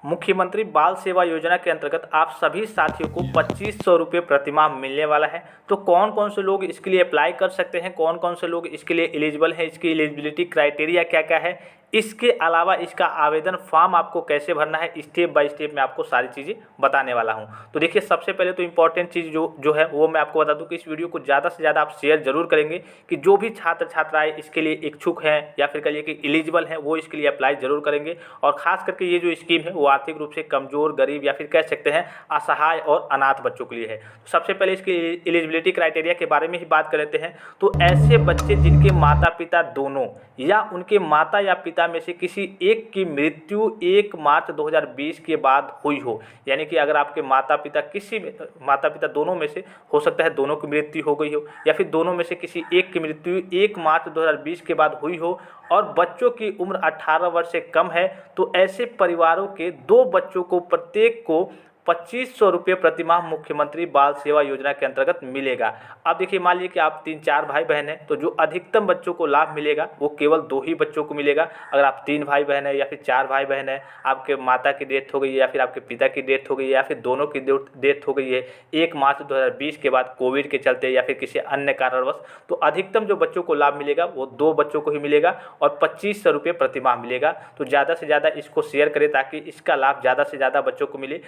मुख्यमंत्री बाल सेवा योजना के अंतर्गत आप सभी साथियों को 2500 रुपये प्रतिमाह मिलने वाला है। तो कौन कौन से लोग इसके लिए अप्लाई कर सकते हैं, कौन कौन से लोग इसके लिए एलिजिबल हैं, इसकी एलिजिबिलिटी क्राइटेरिया क्या क्या है, इसके अलावा इसका आवेदन फॉर्म आपको कैसे भरना है, स्टेप बाय स्टेप मैं आपको सारी चीज़ें बताने वाला हूं। तो देखिए, सबसे पहले तो इंपॉर्टेंट चीज़ जो है वो मैं आपको बता दूं कि इस वीडियो को ज़्यादा से ज़्यादा आप शेयर जरूर करेंगे कि जो भी छात्र छात्राएँ इसके लिए इच्छुक हैं या फिर कहिए कि एलिजिबल हैं वो इसके लिए अप्लाई जरूर करेंगे। और ख़ास करके ये जो स्कीम है वो आर्थिक रूप से कमज़ोर, गरीब या फिर कह सकते हैं असहाय और अनाथ बच्चों के लिए है। तो सबसे पहले इसकी एलिजिबिलिटी क्राइटेरिया के बारे में ही बात कर लेते हैं। तो ऐसे बच्चे जिनके माता पिता दोनों या उनके माता या पिता में से किसी एक की मृत्यु 1 मार्च 2020 के बाद हुई हो, यानी कि अगर आपके माता पिता दोनों में से हो सकता है दोनों की मृत्यु हो गई हो या फिर दोनों में से किसी एक की मृत्यु 1 मार्च 2020 के बाद हुई हो और बच्चों की उम्र 18 वर्ष से कम है, तो ऐसे परिवारों के 2 बच्चों को प्रत्येक को 2500 रुपये प्रतिमाह मुख्यमंत्री बाल सेवा योजना के अंतर्गत मिलेगा। अब देखिए, मान लीजिए कि आप 3-4 भाई बहन हैं, तो जो अधिकतम बच्चों को लाभ मिलेगा वो केवल 2 ही बच्चों को मिलेगा। अगर आप 3 भाई बहन हैं या फिर 4 भाई बहन हैं, आपके माता की डेथ हो गई है या फिर आपके पिता की डेथ हो गई है या फिर दोनों की डेथ हो गई है 1 मार्च 2020 के बाद कोविड के चलते या फिर किसी अन्य कारणवश, तो अधिकतम जो बच्चों को लाभ मिलेगा वो 2 बच्चों को ही मिलेगा और 2500 रुपये प्रतिमाह मिलेगा। तो ज़्यादा से ज़्यादा इसको शेयर करें ताकि इसका लाभ ज़्यादा से ज़्यादा बच्चों को मिले।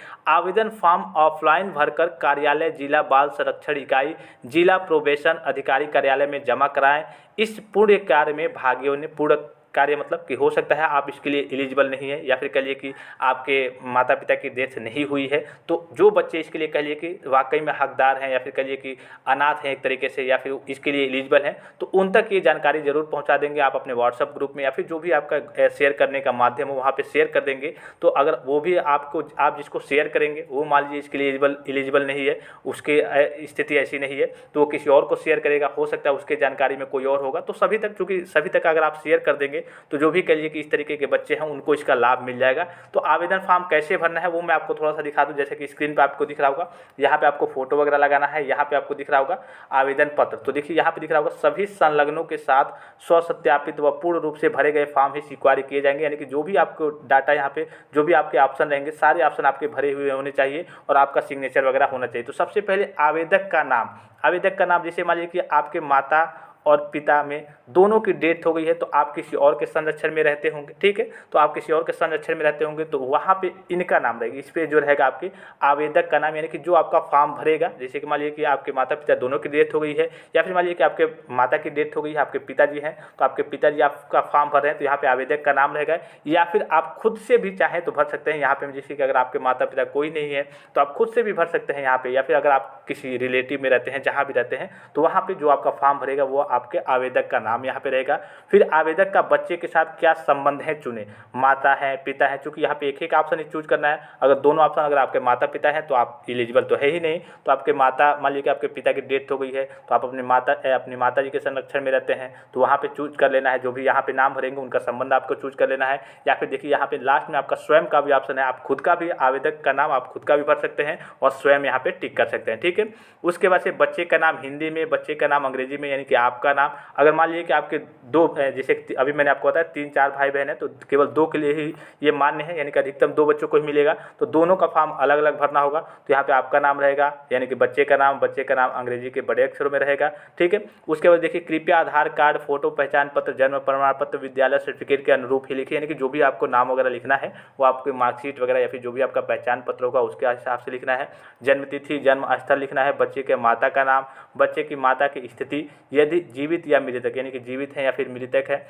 आवेदन फॉर्म ऑफलाइन भरकर कार्यालय जिला बाल संरक्षण इकाई, जिला प्रोबेशन अधिकारी कार्यालय में जमा कराएं। इस पूर्ण कार्य में भागियों ने पूर्ण कार्य मतलब कि हो सकता है आप इसके लिए एलिजिबल नहीं है या फिर कहिए कि आपके माता पिता की डेथ नहीं हुई है, तो जो बच्चे इसके लिए कहिए कि वाकई में हकदार हैं या फिर कहिए कि अनाथ हैं एक तरीके से या फिर इसके लिए एलिजिबल हैं, तो उन तक ये जानकारी ज़रूर पहुंचा देंगे आप अपने व्हाट्सएप ग्रुप में या फिर जो भी आपका शेयर करने का माध्यम हो वहाँ पर शेयर कर देंगे। तो अगर वो भी आप जिसको शेयर करेंगे वो मान लीजिए इसके लिए एलिजिबल नहीं है, उसकी स्थिति ऐसी नहीं है, तो वो किसी और को शेयर करेगा, हो सकता है उसके जानकारी में कोई और होगा। तो चूँकि सभी तक अगर आप शेयर कर देंगे तो जो भी कहिए कि इस तरीके के बच्चे हैं उनको इसका लाभ मिल जाएगा। तो आवेदन फॉर्म कैसे भरना है वो मैं आपको थोड़ा सा दिखा दूं। जैसे कि स्क्रीन पे आपको दिख रहा होगा, यहाँ पे आपको फोटो वगैरह लगाना है, यहाँ पे आपको दिख रहा होगा आवेदन पत्र। तो देखिए, यहाँ पे दिख रहा होगा सभी संलग्नों के साथ स्वसत्यापित व पूर्ण रूप से भरे गए फॉर्म ही स्वीकार किए जाएंगे। यानी कि जो भी आपको डाटा यहाँ पे जो भी आपके ऑप्शन रहेंगे सारे ऑप्शन आपके भरे हुए होने चाहिए और आपका सिग्नेचर वगैरह होना चाहिए। तो सबसे पहले आवेदक का नाम, जैसे मान लीजिए कि आपके माता और पिता में दोनों की डेथ हो गई है तो आप किसी और के संरक्षण में रहते होंगे, ठीक है, तो आप किसी और के संरक्षण में रहते होंगे तो वहाँ पे इनका नाम रहेगा। इस पे जो रहेगा आपके आवेदक का नाम, यानी कि जो आपका फॉर्म भरेगा। जैसे कि मान लीजिए कि आपके माता पिता दोनों की डेथ हो गई है या फिर मान लीजिए कि आपके माता की डेथ हो गई है, आपके पिताजी हैं, तो आपके पिताजी आपका फॉर्म भर रहे हैं तो यहाँ पे आवेदक का नाम रहेगा। या फिर आप खुद से भी चाहें तो भर सकते हैं यहाँ पे, जैसे कि अगर आपके माता पिता कोई नहीं है तो आप खुद से भी भर सकते हैं यहाँ पे, या फिर अगर आप किसी रिलेटिव में रहते हैं, जहाँ भी रहते हैं, तो वहाँ पे जो आपका फॉर्म भरेगा वो आपके आवेदक का नाम यहाँ पे रहेगा। फिर आवेदक का बच्चे के साथ क्या संबंध है चुने, माता है, पिता है, चूंकि यहाँ पे एक एक ऑप्शन चूज करना है। अगर दोनों ऑप्शन अगर आपके माता पिता हैं तो आप एलिजिबल तो है ही नहीं। तो आपके माता, मान लीजिए कि आपके पिता की डेथ हो गई है तो आप अपनी माता जी के संरक्षण में रहते हैं तो वहाँ पे चूज कर लेना है, जो भी यहाँ पे नाम भरेंगे उनका संबंध आपको चूज कर लेना है। या फिर देखिए यहाँ पे लास्ट में आपका स्वयं का भी ऑप्शन है, आप खुद का भी आवेदक का नाम आप खुद का भी भर सकते हैं और स्वयं यहाँ पे टिक कर सकते हैं, ठीक है। उसके बाद से बच्चे का नाम हिंदी में, बच्चे का नाम अंग्रेजी में, यानी कि आपका नाम। अगर मान लीजिए कि आपके 2, जैसे अभी मैंने आपको बताया 3-4 भाई बहन है तो केवल 2 के लिए ही ये मान्य है, यानी कि अधिकतम 2 बच्चों को ही मिलेगा। तो दोनों का फॉर्म अलग अलग भरना होगा। तो यहाँ पे आपका नाम रहेगा, यानी कि बच्चे का नाम अंग्रेजी के बड़े अक्षरों में रहेगा, ठीक है। उसके बाद देखिए, कृपया आधार कार्ड, फोटो, पहचान पत्र, जन्म प्रमाण पत्र, विद्यालय सर्टिफिकेट के अनुरूप ही लिखिए। यानी कि जो भी आपको नाम वगैरह लिखना है वो आपके मार्कशीट वगैरह या फिर जो भी आपका पहचान पत्र होगा उसके हिसाब से लिखना है। जन्म तिथि, जन्म स्थल लिखना है, बच्चे के माता का नाम, बच्चे की माता की स्थिति, यदि जीवित या मृतक, यानी कि जीवित है या फिर मृतक है।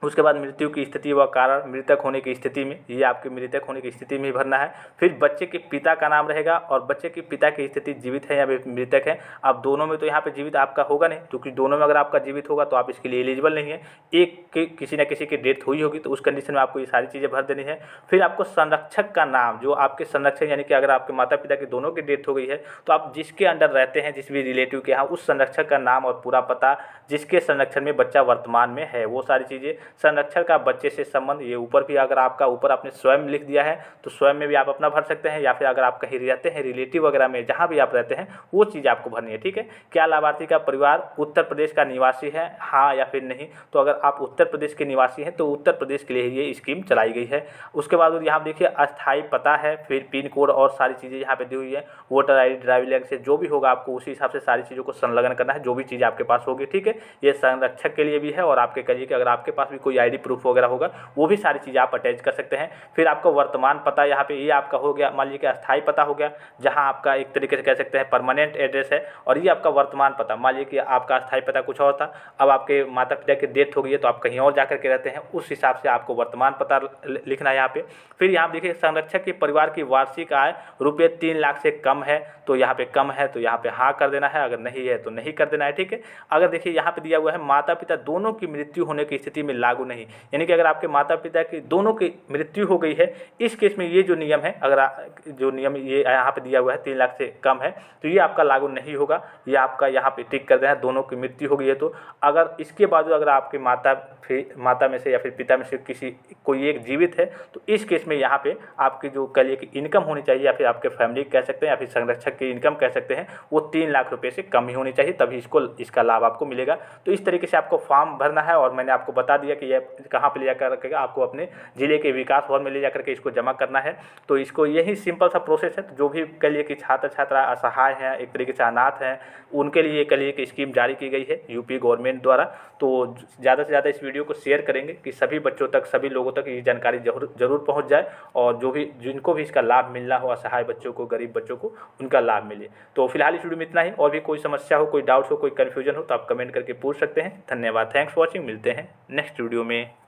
उसके बाद मृत्यु की स्थिति व कारण, मृतक होने की स्थिति में, ये आपके मृतक होने की स्थिति में ही भरना है। फिर बच्चे के पिता का नाम रहेगा और बच्चे के पिता की स्थिति जीवित है या मृतक है। अब दोनों में तो यहाँ पे जीवित आपका होगा नहीं, क्योंकि दोनों में अगर आपका जीवित होगा तो आप इसके लिए एलिजिबल नहीं है। एक के किसी न किसी की डेथ हुई होगी तो उस कंडीशन में आपको ये सारी चीज़ें भर देनी है। फिर आपको संरक्षक का नाम, जो आपके संरक्षक, यानी कि अगर आपके माता पिता की दोनों की डेथ हो गई है तो आप जिसके अंडर रहते हैं, जिस भी रिलेटिव के यहाँ, उस संरक्षक का नाम और पूरा पता, जिसके संरक्षण में बच्चा वर्तमान में है, वो सारी चीज़ें। संरक्षण का बच्चे से संबंध, ये ऊपर भी अगर आपका ऊपर आपने स्वयं लिख दिया है तो स्वयं में भी आप अपना भर सकते हैं, या फिर अगर आप कहीं रहते हैं रिलेटिव वगैरह में, जहाँ भी आप रहते हैं वो चीज़ आपको भरनी है। ठीक है, क्या लाभार्थी का परिवार उत्तर प्रदेश का निवासी है, हाँ या फिर नहीं। तो अगर आप उत्तर प्रदेश के निवासी हैं तो उत्तर प्रदेश के लिए ये स्कीम चलाई गई है। उसके बाद यहाँ देखिए अस्थायी पता है, फिर पिन कोड और सारी चीज़ें यहाँ पे दी हुई है, वोटर ID, ड्राइविंग लाइसेंस, जो भी होगा आपको उसी हिसाब से सारी चीज़ों को संलग्न करना है, जो भी चीज़ आपके पास होगी। ठीक है, ये संरक्षक के लिए भी है, और आपके कहिए कि अगर आपके पास भी कोई ID प्रूफ वगैरह होगा वो भी सारी चीज़ें आप अटैच कर सकते हैं। फिर आपका वर्तमान पता यहाँ पे ये आपका हो गया, मान लीजिए कि अस्थायी पता हो गया जहाँ आपका एक तरीके से कह सकते हैं परमानेंट एड्रेस है, और ये आपका वर्तमान पता, मान लीजिए कि आपका अस्थायी पता कुछ और था, अब आपके माता पिता की डेथ हो गई है तो आप कहीं और जाकर के रहते हैं, उस हिसाब से आपको वर्तमान पता लिखना है यहाँ पे। फिर यहाँ देखिए संरक्षक के परिवार की वार्षिक आय रुपये 3 लाख से कम है, तो यहाँ पे कम है तो यहाँ पे हाँ कर देना है, अगर नहीं है तो नहीं कर देना है। ठीक है, अगर देखिए यहाँ पे दिया हुआ है माता पिता दोनों की मृत्यु होने की स्थिति में लागू नहीं, यानी कि अगर आपके माता पिता की दोनों की मृत्यु हो गई है, इस केस में ये जो नियम है, अगर जो नियम ये यहाँ पे दिया हुआ है 3 लाख से कम है, तो ये आपका लागू नहीं होगा। ये आपका यहाँ पे टिक कर देना है, दोनों की मृत्यु हो गई है तो। अगर इसके बावजूद अगर आपके माता में से या फिर पिता में से किसी कोई एक जीवित है, तो इस केस में यहाँ पे आपकी जो कह लिए कि इनकम होनी चाहिए, या फिर आपके फैमिली कह सकते हैं, या फिर संरक्षक की इनकम कह सकते हैं, वो 3 लाख रुपए से कम ही होनी चाहिए, तभी इसका लाभ आपको मिलेगा। तो इस तरीके से आपको फॉर्म भरना है, और मैंने आपको बता दिया कि ये कहाँ पर ले जाकर रखेगा, आपको अपने जिले के विकास भवन में ले जाकर के इसको जमा करना है। तो इसको यही सिंपल सा प्रोसेस है। तो जो भी कह लिए कि छात्र छात्रा असहाय हैं, एक तरीके से अनाथ हैं, उनके लिए कह लिए कि स्कीम जारी की गई है यूपी गवर्नमेंट द्वारा। तो ज़्यादा से ज़्यादा इस वीडियो को शेयर करेंगे कि सभी बच्चों तक, सभी लोगों तक ये जानकारी जरूर पहुंच जाए, और जो भी जिनको भी इसका लाभ मिलना हो, असहाय बच्चों को, गरीब बच्चों को, उनका लाभ मिले। तो फिलहाल इस वीडियो में इतना ही, और भी कोई समस्या हो, कोई डाउट हो, कोई कन्फ्यूजन हो तो आप कमेंट करके पूछ सकते हैं। धन्यवाद, थैंक्स फॉर वॉचिंग, मिलते हैं नेक्स्ट वीडियो में।